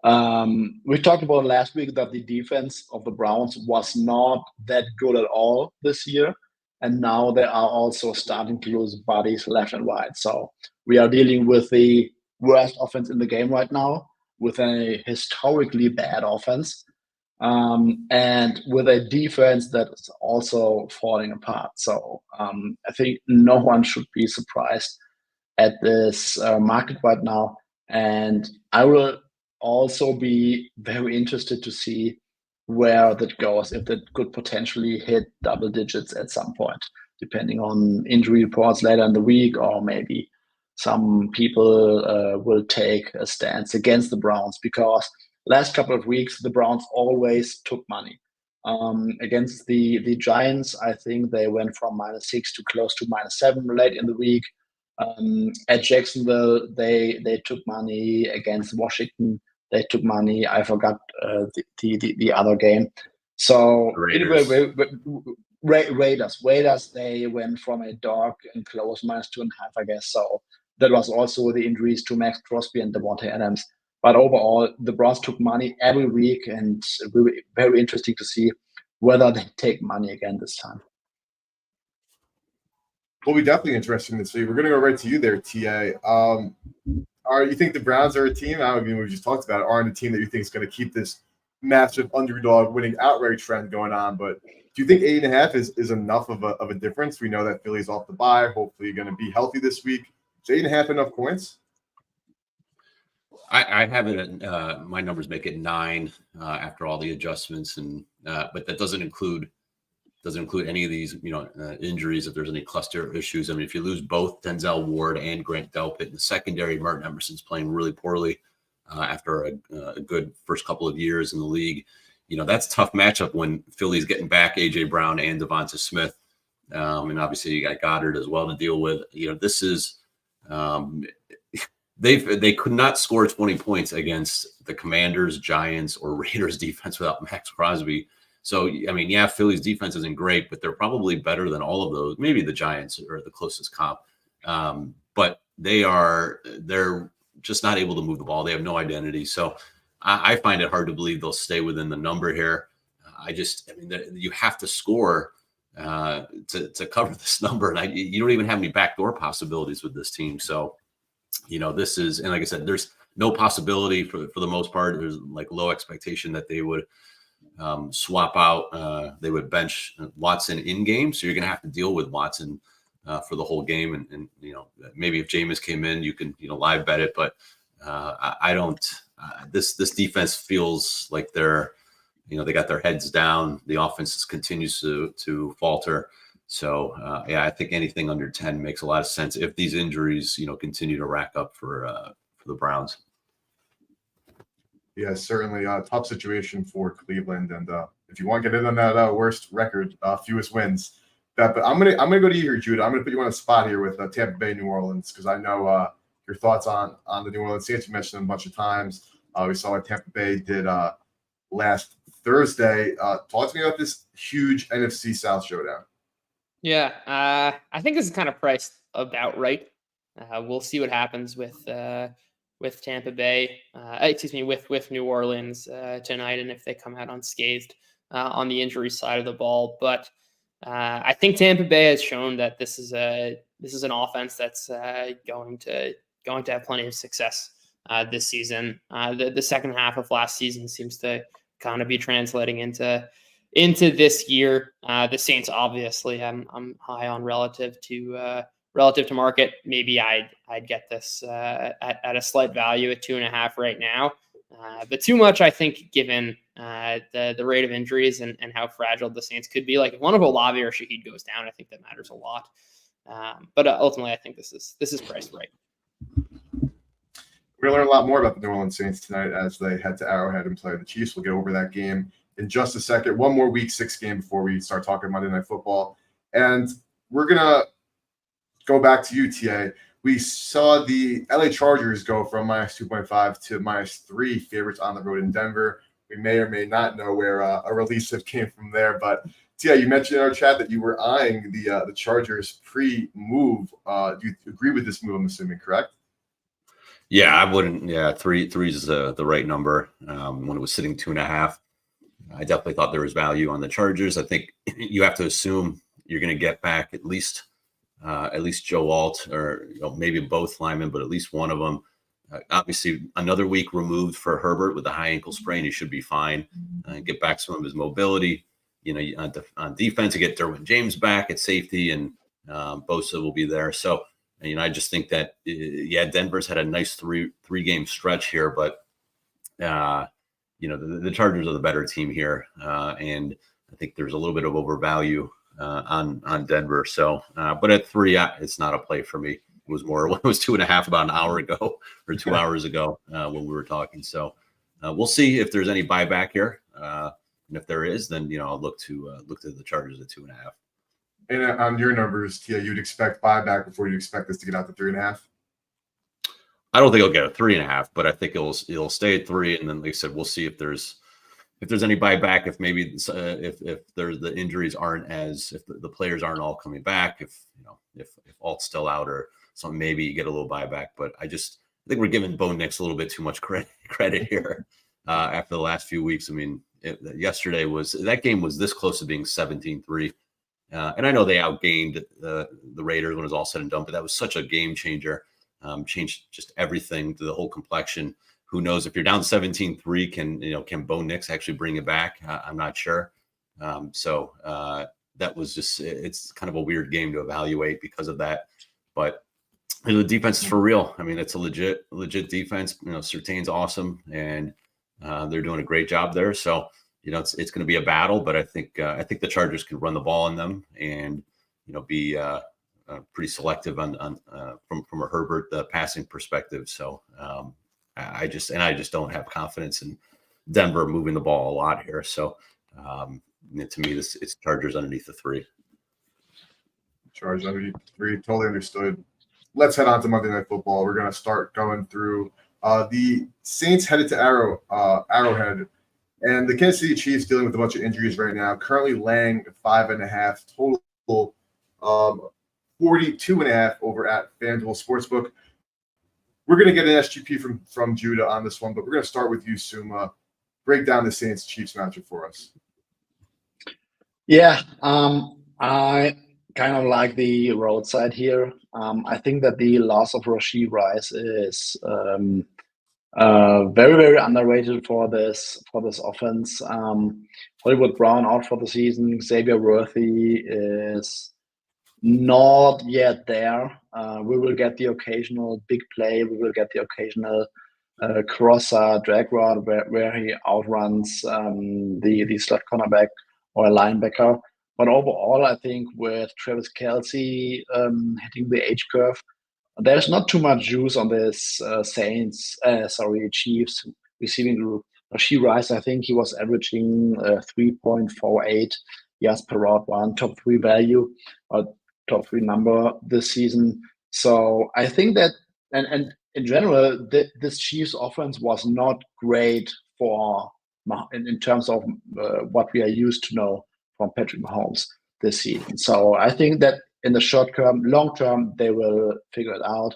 Speaker 3: we talked about last week that the defense of the Browns was not that good at all this year. And now they are also starting to lose bodies left and right. So we are dealing with the worst offense in the game right now, with a historically bad offense, and with a defense that is also falling apart. So I think no one should be surprised at this market right now. And I will also be very interested to see where that goes, if that could potentially hit double digits at some point, depending on injury reports later in the week, or maybe some people will take a stance against the Browns, because last couple of weeks, the Browns always took money. Against the Giants, I think they went from -6 to close to -7 late in the week. At Jacksonville, they took money. Against Washington, they took money. I forgot the other game. So Raiders, they went from a dog and close -2.5, I guess. So that was also the injuries to Max Crosby and Devontae Adams. But overall, the Browns took money every week, and it will be very interesting to see whether they take money again this time.
Speaker 1: Will be definitely interesting to see. We're going to go right to you there, TA. You think the Browns are a team? I mean, we just talked about it. Aren't a team that you think is going to keep this massive underdog winning outright trend going on. But do you think 8.5 is enough of a difference? We know that Philly's off the bye, hopefully going to be healthy this week. Is 8.5 enough points?
Speaker 4: I have it at my numbers make it 9 after all the adjustments, and but that doesn't include any of these injuries. If there's any cluster issues, I mean, if you lose both Denzel Ward and Grant Delpit in the secondary, Martin Emerson's playing really poorly after a good first couple of years in the league. That's a tough matchup when Philly's getting back AJ Brown and Devonta Smith, and obviously you got Goddard as well to deal with. This is they could not score 20 points against the Commanders, Giants, or Raiders defense without Max Crosby. So, I mean, yeah, Philly's defense isn't great, but they're probably better than all of those. Maybe the Giants are the closest comp. But they're just not able to move the ball. They have no identity. So I find it hard to believe they'll stay within the number here. You have to score to cover this number. And you don't even have any backdoor possibilities with this team. So, this is, and like I said, there's no possibility for the most part. There's like low expectation that they would swap out. They would bench Watson in game. So you're going to have to deal with Watson for the whole game. And maybe if Jameis came in, you can, live bet it. But I don't, this defense feels like they're, they got their heads down. The offense continues to falter. So, I think anything under 10 makes a lot of sense if these injuries, continue to rack up for the Browns.
Speaker 1: Yeah, certainly a tough situation for Cleveland. And if you want to get in on that worst record, fewest wins, but I'm gonna go to you here, Judah. I'm gonna put you on a spot here with Tampa Bay, New Orleans, because I know your thoughts on the New Orleans Saints. You mentioned them a bunch of times. We saw what Tampa Bay did last Thursday. Talk to me about this huge NFC South showdown.
Speaker 2: Yeah, I think this is kind of priced about right. We'll see what happens with Tampa Bay, with New Orleans tonight, and if they come out unscathed on the injury side of the ball. But I think Tampa Bay has shown that this is an offense that's going to have plenty of success this season. The second half of last season seems to kind of be translating into this year. The Saints, obviously, I'm high on relative to market. Maybe I'd get this at a slight value at 2.5 right now, but too much, I think, given the rate of injuries and how fragile the Saints could be. Like if one of Olave or Shaheed goes down, I think that matters a lot. But ultimately, I think this is priced right.
Speaker 1: We're going to learn a lot more about the New Orleans Saints tonight as they head to Arrowhead and play the Chiefs. We'll get over that game in just a second. One more Week 6 game before we start talking Monday Night Football. And we're going to go back to you, TA. We saw the LA Chargers go from -2.5 to -3 favorites on the road in Denver. We may or may not know where a release came from there. But, TA, you mentioned in our chat that you were eyeing the Chargers pre-move. Do you agree with this move, I'm assuming, correct?
Speaker 4: Yeah, I wouldn't. Yeah, three is the right number. When it was sitting 2.5, I definitely thought there was value on the Chargers. I think you have to assume you're going to get back at least Joe Alt or maybe both linemen, but at least one of them. Obviously, another week removed for Herbert with a high ankle sprain. He should be fine. Get back some of his mobility. On defense, you get Derwin James back at safety, and Bosa will be there. So, I just think that Denver's had a nice three game stretch here, but the Chargers are the better team here, and I think there's a little bit of overvalue on Denver. So, but at 3, it's not a play for me. It was more when it was 2.5 about an hour ago or 2 hours ago when we were talking. So we'll see if there's any buyback here, and if there is, then I'll look to the Chargers at 2.5.
Speaker 1: And on your numbers, Tia, you'd expect buyback before you expect this to get out to 3.5.
Speaker 4: I don't think it'll get a 3.5, but I think it'll stay at 3. And then, like I said, we'll see if there's any buyback, if maybe if there's the injuries aren't if the players aren't all coming back, if Alt's still out or something, maybe you get a little buyback. But I think we're giving Bo Nix a little bit too much credit here after the last few weeks. I mean, yesterday that game was this close to being 17-3. And I know they outgained the Raiders when it was all said and done, but that was such a game changer. Changed just everything to the whole complexion. Who knows if you're down 17-3, can Bo Nix actually bring it back? I'm not sure. That was it's kind of a weird game to evaluate because of that. But the defense is for real. I mean, it's a legit defense. Surtain's awesome, and they're doing a great job there. So, it's going to be a battle, but I think the Chargers can run the ball on them and, be pretty selective on from a Herbert passing perspective. So I just don't have confidence in Denver moving the ball a lot here. So to me, it's Chargers underneath the 3.
Speaker 1: Chargers underneath the 3. Totally understood. Let's head on to Monday Night Football. We're going to start going through the Saints headed to Arrowhead, and the Kansas City Chiefs dealing with a bunch of injuries right now, currently laying 5.5 total, 42.5 over at Fanduel Sportsbook. We're going to get an SGP from Judah on this one, but we're going to start with you, Suma. Break down the Saints Chiefs matchup for us.
Speaker 3: Yeah, I kind of like the roadside here. I think that the loss of Rashee Rice is very, very underrated for this offense. Hollywood Brown out for the season. Xavier Worthy is not yet there. We will get the occasional big play. We will get the occasional crosser, drag route where he outruns the slot cornerback or a linebacker. But overall, I think with Travis Kelce hitting the age curve, there's not too much juice on this Chiefs receiving group. Rashee Rice, I think he was averaging 3.48 yards per route run, top 3 value, or top 3 number this season. So I think that, and in general, this Chiefs offense was not great in terms of what we are used to know from Patrick Mahomes this season. So I think that in the short term, long term, they will figure it out.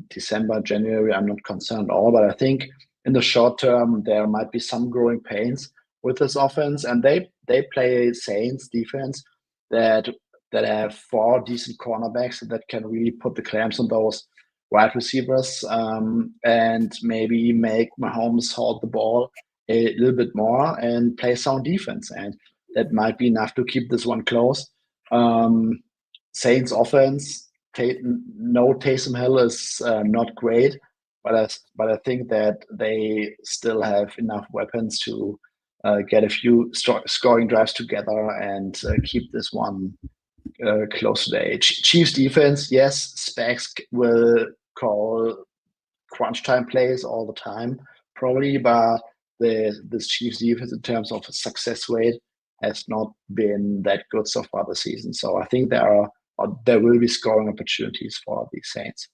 Speaker 3: December, January, I'm not concerned at all. But I think in the short term, there might be some growing pains with this offense. And they play Saints defense that have 4 decent cornerbacks that can really put the clamps on those wide receivers and maybe make Mahomes hold the ball a little bit more and play sound defense. And that might be enough to keep this one close. Saints offense, no Taysom Hill is not great, but I think that they still have enough weapons to get a few scoring drives together and keep this one close today. Chiefs defense, yes, Spags will call crunch time plays all the time, probably, but this Chiefs defense in terms of success rate has not been that good so far this season. So I think there will be scoring opportunities for the Saints.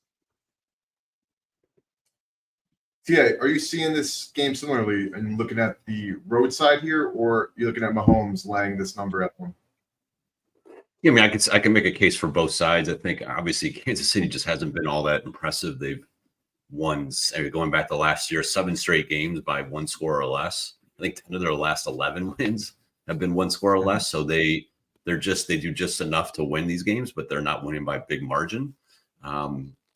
Speaker 1: TA, are you seeing this game similarly and looking at the roadside here, or are you looking at Mahomes laying this number at 1?
Speaker 4: Yeah, I mean, I can make a case for both sides. I think obviously Kansas City just hasn't been all that impressive. They've won, going back to last year, 7 straight games by 1 score or less. I think 10 of their last 11 wins have been 1 score or less. So they do just enough to win these games, but they're not winning by a big margin.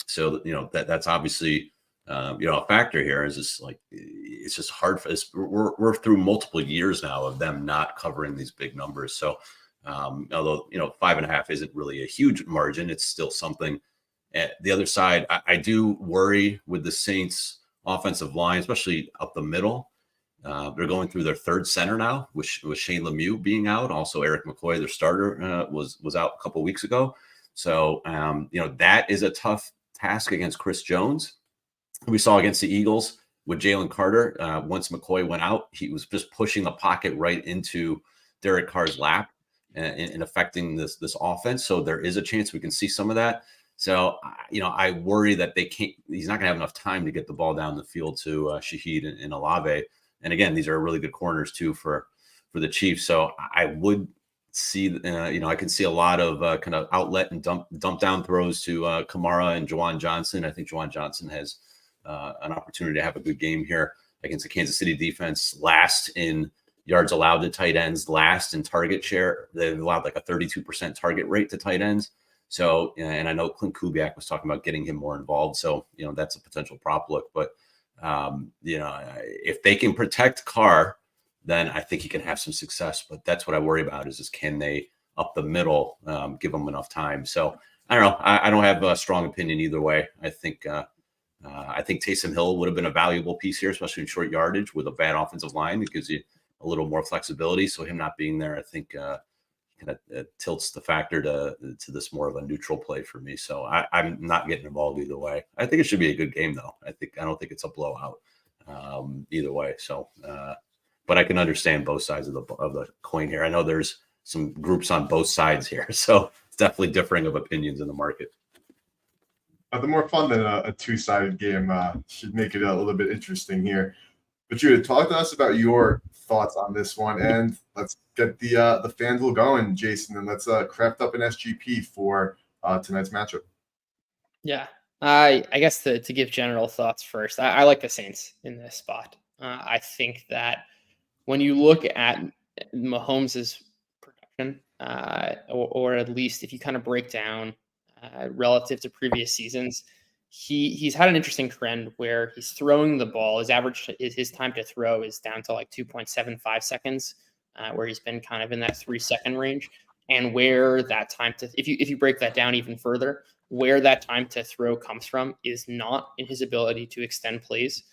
Speaker 4: So that's obviously a factor here. Is just like it's just hard for us. We're through multiple years now of them not covering these big numbers. So although 5.5 isn't really a huge margin, it's still something. At the other side, I do worry with the Saints offensive line, especially up the middle. They're going through their 3rd center now, with Shane Lemieux being out. Also, Eric McCoy, their starter, was out a couple of weeks ago. So, that is a tough task against Chris Jones. We saw against the Eagles with Jalen Carter. Once McCoy went out, he was just pushing the pocket right into Derek Carr's lap and affecting this offense. So there is a chance we can see some of that. So, I worry that he's not going to have enough time to get the ball down the field to Shaheed and Olave. And again, these are really good corners too for the Chiefs. So I would see, I can see a lot of kind of outlet and dump down throws to Kamara and Juwan Johnson. I think Juwan Johnson has an opportunity to have a good game here against the Kansas City defense. Last in yards allowed to tight ends, last in target share. They've allowed like a 32% target rate to tight ends. So, and I know Clint Kubiak was talking about getting him more involved. So, that's a potential prop look. But If they can protect Carr, then I think he can have some success. But that's what I worry about is can they up the middle, give him enough time? So I don't know. I don't have a strong opinion either way. I think Taysom Hill would have been a valuable piece here, especially in short yardage with a bad offensive line. It gives you a little more flexibility. So him not being there, I think kind of tilts the factor to this more of a neutral play for me. So I'm not getting involved either way. I think it should be a good game though. I don't think it's a blowout either way. So, but I can understand both sides of the coin here. I know there's some groups on both sides here, so it's definitely differing of opinions in the market.
Speaker 1: The more fun than a two-sided game should make it a little bit interesting here. But Judah, talk to us about your thoughts on this one, and let's get the Fanduel going, Jason, and let's craft up an SGP for tonight's matchup.
Speaker 2: Yeah, I guess to give general thoughts first, I like the Saints in this spot. I think that when you look at Mahomes' production, or at least if you kind of break down relative to previous seasons, he's had an interesting trend where he's throwing the ball. His time to throw is down to like 2.75 seconds, where he's been kind of in that 3-second range. And where that time to, if you break that down even further, where that time to throw comes from is not in his ability to extend plays.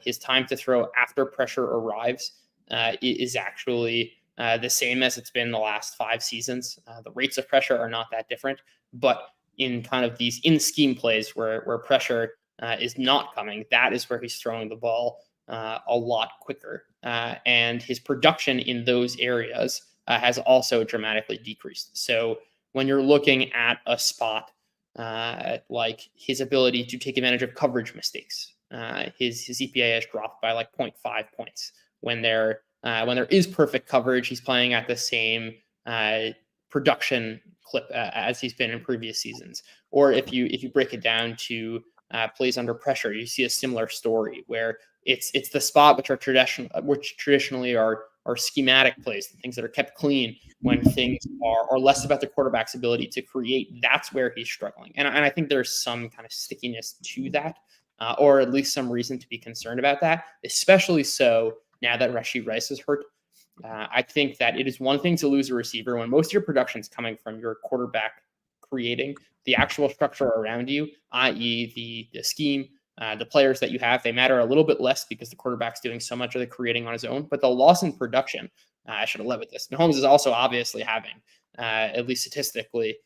Speaker 2: His time to throw after pressure arrives is actually the same as it's been the last 5 seasons. The rates of pressure are not that different, but in kind of these in-scheme plays where pressure is not coming, that is where he's throwing the ball a lot quicker. And his production in those areas has also dramatically decreased. So when you're looking at a spot like his ability to take advantage of coverage mistakes, his EPA has dropped by like 0.5 points. When there is perfect coverage, he's playing at the same production clip as he's been in previous seasons. Or if you break it down to plays under pressure, you see a similar story where it's the spot which traditionally are schematic plays, things that are kept clean when things are less about the quarterback's ability to create. That's where he's struggling. And I think there's some kind of stickiness to that, or at least some reason to be concerned about that, especially so now that Rashee Rice is hurt. I think that it is one thing to lose a receiver when most of your production is coming from your quarterback creating. The actual structure around you, i.e. the scheme, the players that you have, they matter a little bit less because the quarterback's doing so much of the creating on his own. But the loss in production, I should have led with this. Mahomes is also obviously having, at least statistically,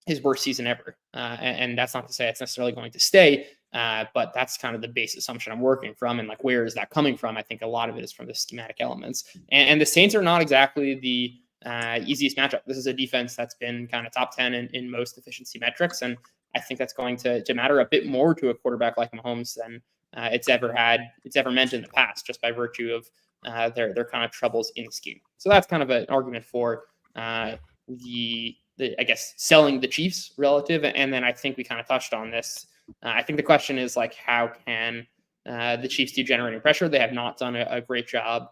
Speaker 2: his worst season ever. And that's not to say it's necessarily going to stay, but that's kind of the base assumption I'm working from. And like, where is that coming from? I think a lot of it is from the schematic elements. And the Saints are not exactly the easiest matchup. This is a defense that's been kind of top 10 in most efficiency metrics. And I think that's going to matter a bit more to a quarterback like Mahomes than it's ever meant in the past, just by virtue of their kind of troubles in scheme. So that's kind of an argument for the I guess selling the Chiefs relative. And then I think we kind of touched on this. I think the question is like, how can the Chiefs do generating pressure? They have not done a great job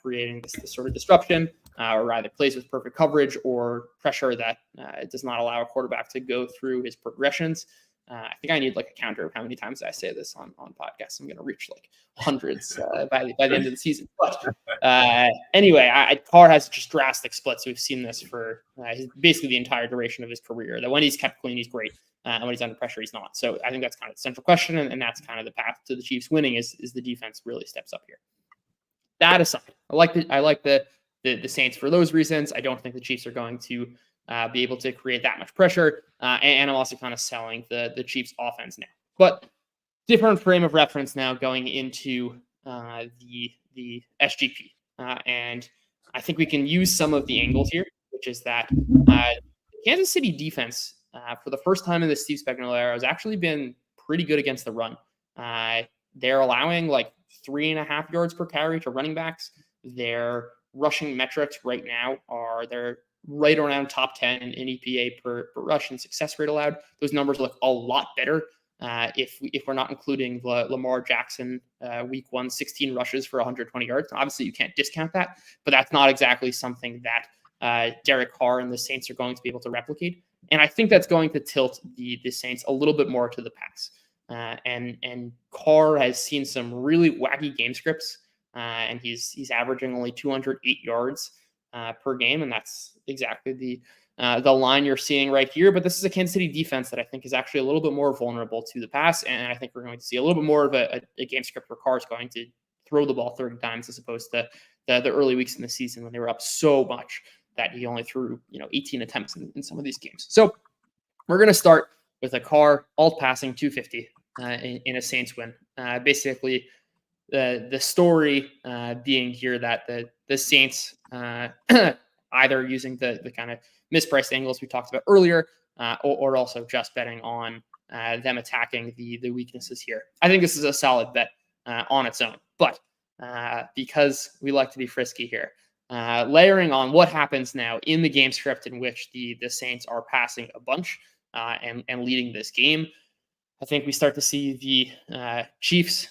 Speaker 2: creating this sort of disruption, or either plays with perfect coverage or pressure that does not allow a quarterback to go through his progressions. I think I need like a counter of how many times I say this on podcasts. I'm going to reach like hundreds by the end of the season. But anyway, Carr has just drastic splits. We've seen this for basically the entire duration of his career. That when he's kept clean, he's great. And when he's under pressure, he's not. So I think that's kind of the central question. And that's kind of the path to the Chiefs winning is the defense really steps up here. That aside, I like the Saints for those reasons. I don't think the Chiefs are going to be able to create that much pressure. And I'm also kind of selling the Chiefs offense now. But different frame of reference now going into the SGP. And I think we can use some of the angles here, which is that Kansas City defense, for the first time in the Steve Spagnuolo era, has actually been pretty good against the run. They're allowing like 3.5 yards per carry to running backs. Their rushing metrics right now they're right around top 10 in EPA per rush and success rate allowed. Those numbers look a lot better if we're not including the Lamar Jackson week 1 16 rushes for 120 yards. Obviously, you can't discount that, but that's not exactly something that Derek Carr and the Saints are going to be able to replicate. And I think that's going to tilt the Saints a little bit more to the pass. And Carr has seen some really wacky game scripts, and he's averaging only 208 yards per game, and that's exactly the line you're seeing right here. But this is a Kansas City defense that I think is actually a little bit more vulnerable to the pass, and I think we're going to see a little bit more of a game script where Carr is going to throw the ball 30 times as opposed to the early weeks in the season when they were up so much that he only threw 18 attempts in some of these games. So we're going to start with a Carr alt passing 250 in a Saints win. Basically, the story being here that the Saints either using the kind of mispriced angles we talked about earlier, or also just betting on them attacking the weaknesses here. I think this is a solid bet on its own, but because we like to be frisky here, layering on what happens now in the game script in which the Saints are passing a bunch and leading this game, I think we start to see the Chiefs,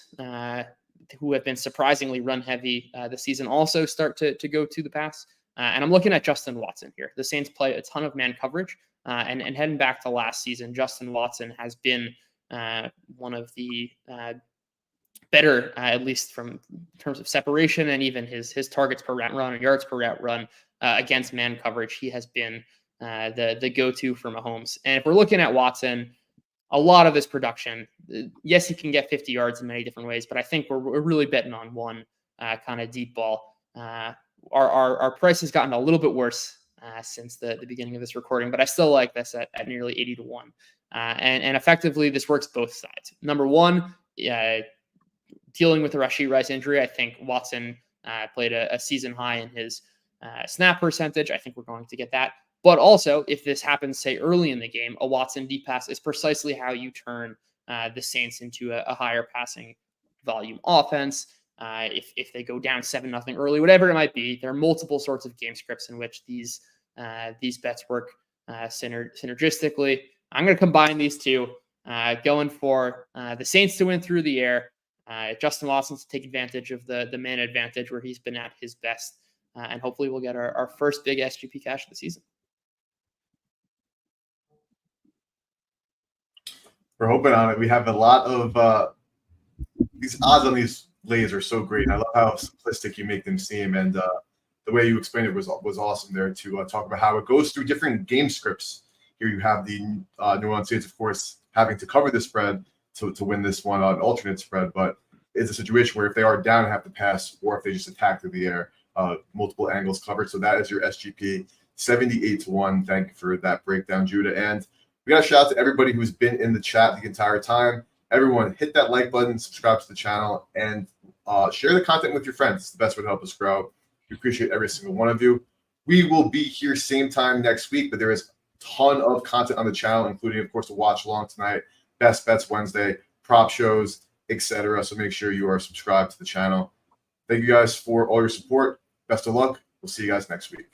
Speaker 2: who have been surprisingly run heavy this season, also start to go to the pass. And I'm looking at Justin Watson here. The Saints play a ton of man coverage, and heading back to last season, Justin Watson has been one of the better, at least from terms of separation and even his targets per route run and yards per route run against man coverage. He has been the go-to for Mahomes. And if we're looking at Watson, a lot of his production, yes, he can get 50 yards in many different ways, but I think we're really betting on one kind of deep ball. Our price has gotten a little bit worse since the beginning of this recording, but I still like this at nearly 80-1. And effectively, this works both sides. Number one, dealing with the Rashee Rice injury, I think Watson played a season high in his snap percentage. I think we're going to get that. But also, if this happens, say, early in the game, a Watson deep pass is precisely how you turn the Saints into a higher passing volume offense. If they go down 7-0 early, whatever it might be, there are multiple sorts of game scripts in which these bets work synergistically. I'm going to combine these two, going for the Saints to win through the air, Justin Watson to take advantage of the man advantage where he's been at his best, and hopefully we'll get our first big SGP cash of the season.
Speaker 1: We're hoping on it. We have a lot of these odds on these lays are so great. I love how simplistic you make them seem, and the way you explained it was awesome there to talk about how it goes through different game scripts. Here you have the New Orleans Saints, of course, having to cover the spread to win this one on alternate spread, but it's a situation where if they are down and have to pass, or if they just attack through the air, multiple angles covered. So that is your SGP 78-1. Thank you for that breakdown, Judah. And we got a shout out to everybody who's been in the chat the entire time. Everyone, hit that like button, subscribe to the channel, and share the content with your friends. It's the best way to help us grow. We appreciate every single one of you. We will be here same time next week, but there is a ton of content on the channel, including, of course, the watch along tonight, Best Bets Wednesday, prop shows, etc. So make sure you are subscribed to the channel. Thank you guys for all your support. Best of luck. We'll see you guys next week.